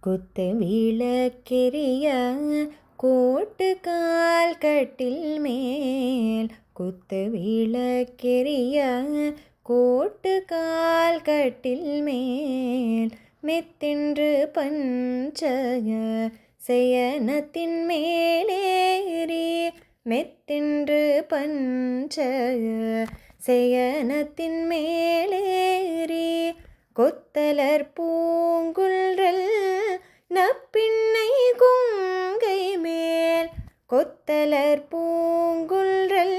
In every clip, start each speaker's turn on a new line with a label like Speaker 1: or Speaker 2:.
Speaker 1: குத்து விளக்கெரிய கோட்டுக்கால் கட்டில் மேல் குத்து விளக்கெரிய கோட்டுக்கால் கட்டில் மேல் மெத்தென்று பஞ்சய செயனத்தின் மேலேறி மெத்தென்று பஞ்சய செயனத்தின் மேலேறி கொத்தலர் பூங்குழல் நப்பிண்ணை கொங்கை மேல் கொத்தலர் பூங்குழல்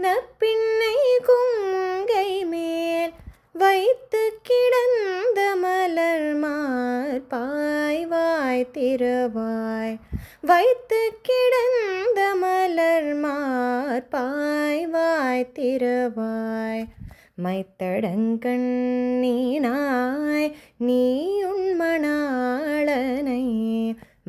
Speaker 1: நப்பிண்ணை கொங்கை மேல் வைத்து கிடந்த மலர் மார்பாய் திறவாய் வைத்து கிடந்த மலர் மார்பாய் திறவாய் மைத்தடங்கண்ணீனாய் நீ உண்மணாளனை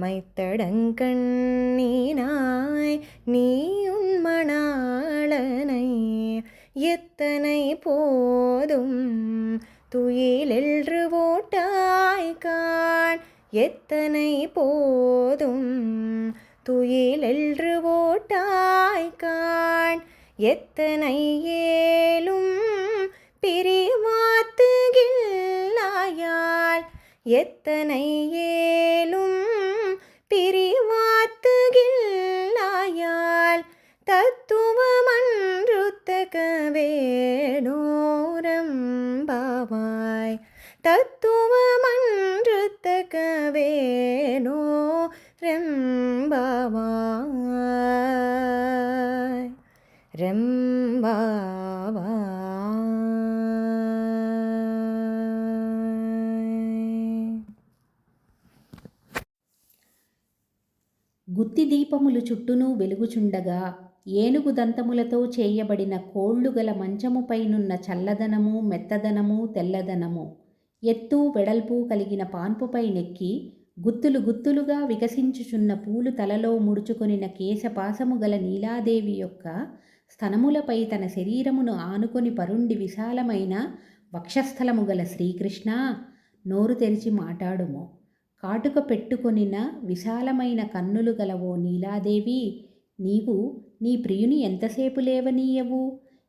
Speaker 1: மைத்தடங்கண்ணீனாய் நீ உண்மணாளனை எத்தனை போதும் துயிலென்று ஓட்டாய்கான் எத்தனை போதும் துயிலென்று ஓட்டாய்கான் எத்தனை ஏலும் பிரிவாத்துகில்லாயால் எத்தனை ஏலும் பிரிவாத்துகில்லாயால் தத்துவமன்றுத்தக வேணோரம்பாவாய் தத்துவமன்றுத்தக வேணோரம்பாவாய் ரெம்பாவாய்.
Speaker 2: గుత్తి దీపములు చుట్టూను వెలుగుచుండగా ఏనుగు దంతములతో చేయబడిన కోళ్లు గల మంచముపైనున్న చల్లదనము మెత్తదనము తెల్లదనము ఎత్తు వెడల్పు కలిగిన పాన్పుపై నెక్కి గుత్తులు గుత్తులుగా వికసించుచున్న పూలు తలలో ముడుచుకొనిన కేశపాసము గల నీలాదేవి యొక్క స్తనములపై తన శరీరమును ఆనుకొని పరుండి విశాలమైన వక్షస్థలము గల శ్రీకృష్ణ నోరు తెరిచి మాటాడుము. కాటుక పెట్టుకొనిన విశాలమైన కన్నులు గలవో నీలాదేవి, నీవు నీ ప్రియుని ఎంతసేపు లేవనీయవు?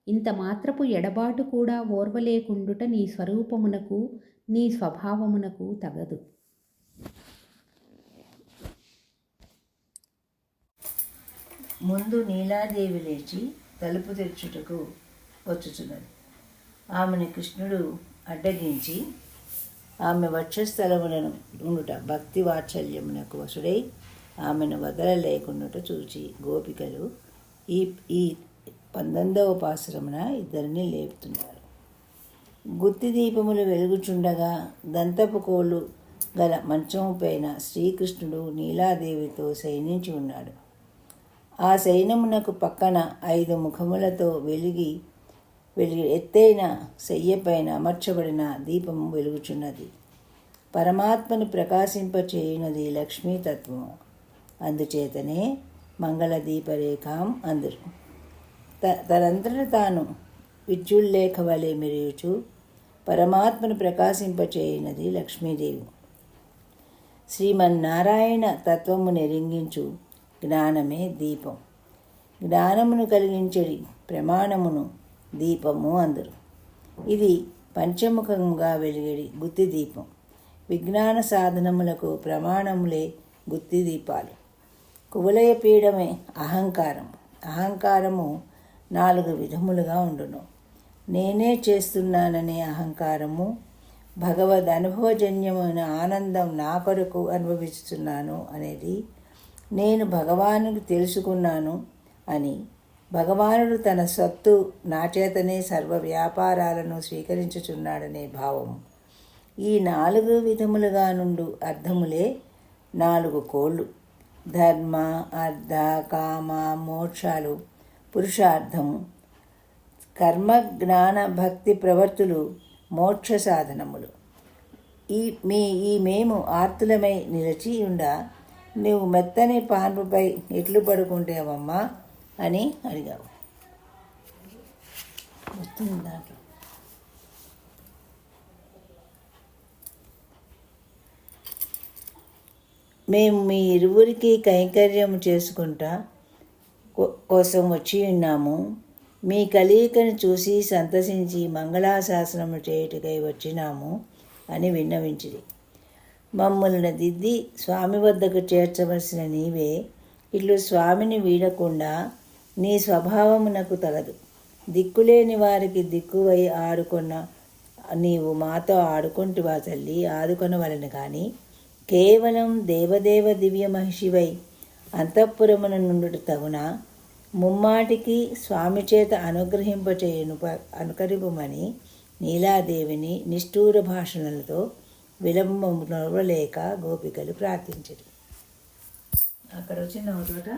Speaker 2: ఇంత మాత్రపు ఎడబాటు కూడా ఓర్వలేకుండుట నీ స్వరూపమునకు నీ స్వభావమునకు తగదు.
Speaker 3: ముందు నీలాదేవి లేచి తలుపు తెరుచుటకు వచ్చుచున్నది. ఆమెను కృష్ణుడు అడ్డగించి ఆమె వక్షస్థలములను ఉండుట భక్తి వాత్సల్యమునకు వసుడై ఆమెను వదలలేకుండుట చూచి గోపికలు ఈ 19వ పాసురమున ఇద్దరిని లేపుతున్నారు. గుత్తి దీపములు వెలుగుచుండగా దంతపు కోళ్ళు గల మంచము పైన శ్రీకృష్ణుడు నీలాదేవితో శయనించి ఉన్నాడు. ఆ శయనమునకు పక్కన 5 ముఖములతో వెలిగి ఎత్తైన శయ్యపైన అమర్చబడిన దీపము వెలుగుచున్నది. పరమాత్మను ప్రకాశింపచేయునది లక్ష్మీతత్వము. అందుచేతనే మంగళ దీపరేఖాం అందరు. తనంతట తాను విద్యుల్లేఖ వలె మెరియుచు పరమాత్మను ప్రకాశింపచేయునది లక్ష్మీదేవి. శ్రీమన్నారాయణ తత్వము నెరింగించు జ్ఞానమే దీపం. జ్ఞానమును కలిగించడి ప్రమాణమును దీపము అందరు. ఇది పంచముఖముగా వెలిగడి గుత్తి దీపం. విజ్ఞాన సాధనములకు ప్రమాణములే గుత్తి దీపాలు. కువలయ పీడమే అహంకారం. అహంకారము 4 విధములుగా ఉండును. నేనే చేస్తున్నాననే అహంకారము, భగవద్ అనుభవజన్యమైన ఆనందం నా కొరకు అనుభవిస్తున్నాను అనేది, నేను భగవానుడు తెలుసుకున్నాను అని, భగవానుడు తన సత్తు నా చేతనే సర్వ వ్యాపారాలను స్వీకరించుచున్నాడనే భావము. ఈ 4 విధములుగా నుండు అర్థములే 4 కోళ్ళు. ధర్మ, అర్థ, కామ, మోక్షాలు పురుషార్థము. కర్మ, జ్ఞాన, భక్తి ప్రవర్తులు మోక్ష సాధనములు. మేము ఆర్తులమై నిలిచి ఉండ నువ్వు మెత్తని పాన్పుపై ఎట్లు పడుకుంటావమ్మా అని అడిగావు. వస్తుంది దాంట్లో. మేము మీ ఇరువురికి కైంకర్యం చేసుకుంటా కోసం వచ్చి ఉన్నాము. మీ కలయికను చూసి సంతసించి మంగళాశాసనము చేయుటకై వచ్చినాము అని విన్నవించిరి. మమ్ములను దిద్ది స్వామి వద్దకు చేర్చవలసిన నీవే ఇట్లు స్వామిని వీడకుండా నీ స్వభావమునకు తగదు. దిక్కులేని వారికి దిక్కువై ఆడుకున్న నీవు మాతో ఆడుకుంటువా తల్లి, ఆదుకొనవలను కానీ కేవలం దేవదేవ దివ్య మహిషివై అంతఃపురమున నుండుట తగున ముమ్మాటికి స్వామి చేత అనుకరింపమని నీలాదేవిని నిష్ఠూర భాషణలతో విలంబములేక గోపికలు ప్రార్థించారు. అక్కడ వచ్చిన చోట